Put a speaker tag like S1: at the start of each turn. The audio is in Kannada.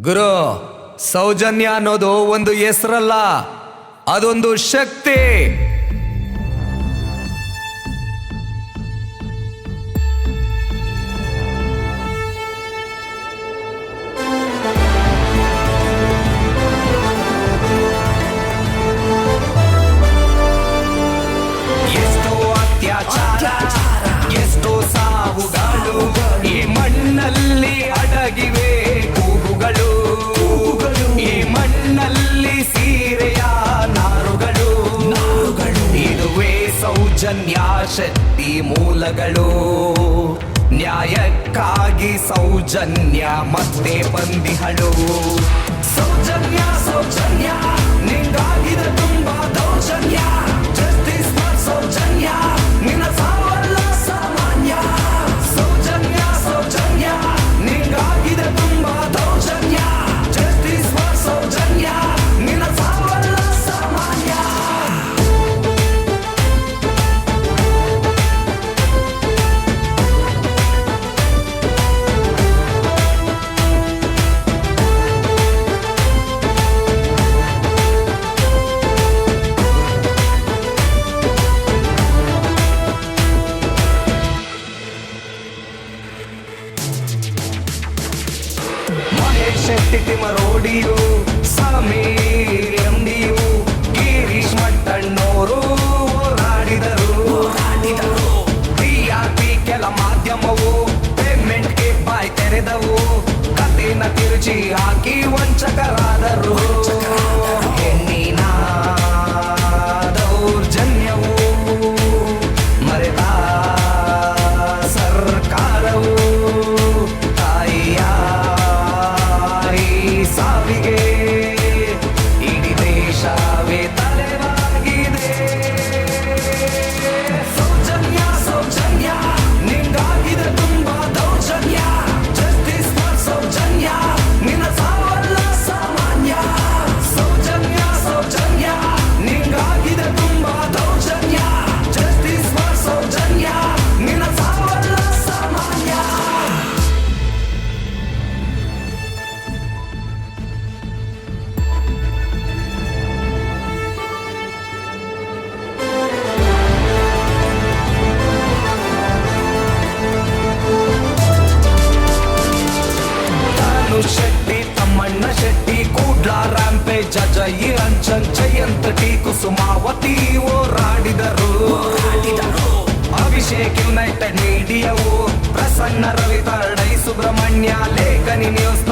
S1: ಗುರು, ಸೌಜನ್ಯ ಅನ್ನೋದು ಒಂದು ಹೆಸರಲ್ಲ, ಅದೊಂದು ಶಕ್ತಿ. ಎಷ್ಟೋ ಅತ್ಯಾಚಾರ, ಎಷ್ಟೋ ಸಾವುಗಳು ಈ ಮಣ್ಣಲ್ಲಿ ಅಡಗಿವೆ. ಕೂಗುಗಳು ಈ ಮಣ್ಣಲ್ಲಿ ಸೀರೆಯ ನಾರುಗಳು. ಇದುವೇ ಸೌಜನ್ಯ ಶಕ್ತಿ ಮೂಲಗಳು. ನ್ಯಾಯಕ್ಕಾಗಿ ಸೌಜನ್ಯ ಮತ್ತೆ ಬಂದಿಹಳು. ಸೌಜನ್ಯ ಸೌಜನ್ಯ ನಿಂಗಾಗಿದ ತುಂಬಾ ದೌರ್ಜನ್ಯ. ಜಸ್ಟಿಸ್ ಫಾರ್ ಸೌಜನ್ಯ, ನಿನ್ನ ಸಾವಲ್ಲ ಸಾಮಾನ್ಯ. ಸೌಜನ್ಯ ಸೌಜನ್ಯ ನಿಂಗಾಗಿದ ತುಂಬಾ ದೌರ್ಜನ್ಯ. ಜಸ್ಟಿಸ್ ಫಾರ್ ಸೌಜನ್ಯ, ನಿನ್ನ ಸಾವಲ್ಲ ಸಾಮಾನ್ಯ. ಮಹೇಶ್ ಶೆಟ್ಟಿ ತಿಮರೋಡಿಯು, ಸಮೀರ್ ಎಂಡಿಯು, ಗಿರೀಶ್ ಮಟ್ಟಣ್ಣೋರು ಹೋರಾಡಿದರು. ಟಿಆರ್ಪಿ ಕೆಲ ಮಾಧ್ಯಮವು ಪೇಮೆಂಟ್ಗೆ ಬಾಯ್ ತೆರೆದವು. ಕಥೆನ ತಿರುಚಿ ಹಾಕಿ ವಂಚಕರಾದರು. ಹೆಣ್ಣಿನ ದೌರ್ಜನ್ಯವು ಮರೆತ ಸರ್ಕಾರವು ತಾಯಿಯ ಸಾವಿಗೆ ಇಡೀ ದೇಶವೇ ತಲೆವಾಗಿದೆ. ಸೌಜನ್ಯ ಸೌಜನ್ಯ ನಿಂಗಾಗಿದೆ ತುಂಬಾ ದೌರ್ಜನ್ಯ. ಜಸ್ಟಿಸ್ ಫಾರ್ ಸೌಜನ್ಯ, ನಿನ್ನ ಸಾವಲ್ಲ ಸಾಮಾನ್ಯ. ಸೌಜನ್ಯ ಸೌಜನ್ಯ ನಿಂಗಾಗಿದೆ ತುಂಬಾ ದೌರ್ಜನ್ಯ. ಜಸ್ಟಿಸ್ ಫಾರ್ ಸೌಜನ್ಯ, ನಿನ್ನ ಸಾವಲ್ಲ ಸಾಮಾನ್ಯ. ಶೆಟ್ಟಿ, ತಮ್ಮಣ್ಣ ಶೆಟ್ಟಿ, ಕೂಡ್ಲ ರಾಂಪೇಜ್, ಅಜಯ್ ಅಂಚನ್, ಜಯಂತ್ ಟಿ, ಕುಸುಮಾವತಿ ಹೋರಾಡಿದರು. ಅಭಿಷೇಕ್ ಯುನೈಟೆಡ್ ಮೀಡಿಯಾವು, ಪ್ರಸನ್ನ ರವಿ, ತರ್ಡೈ ಸುಬ್ರಹ್ಮಣ್ಯ, ಲೇಖನಿ ನ್ಯೂಸ್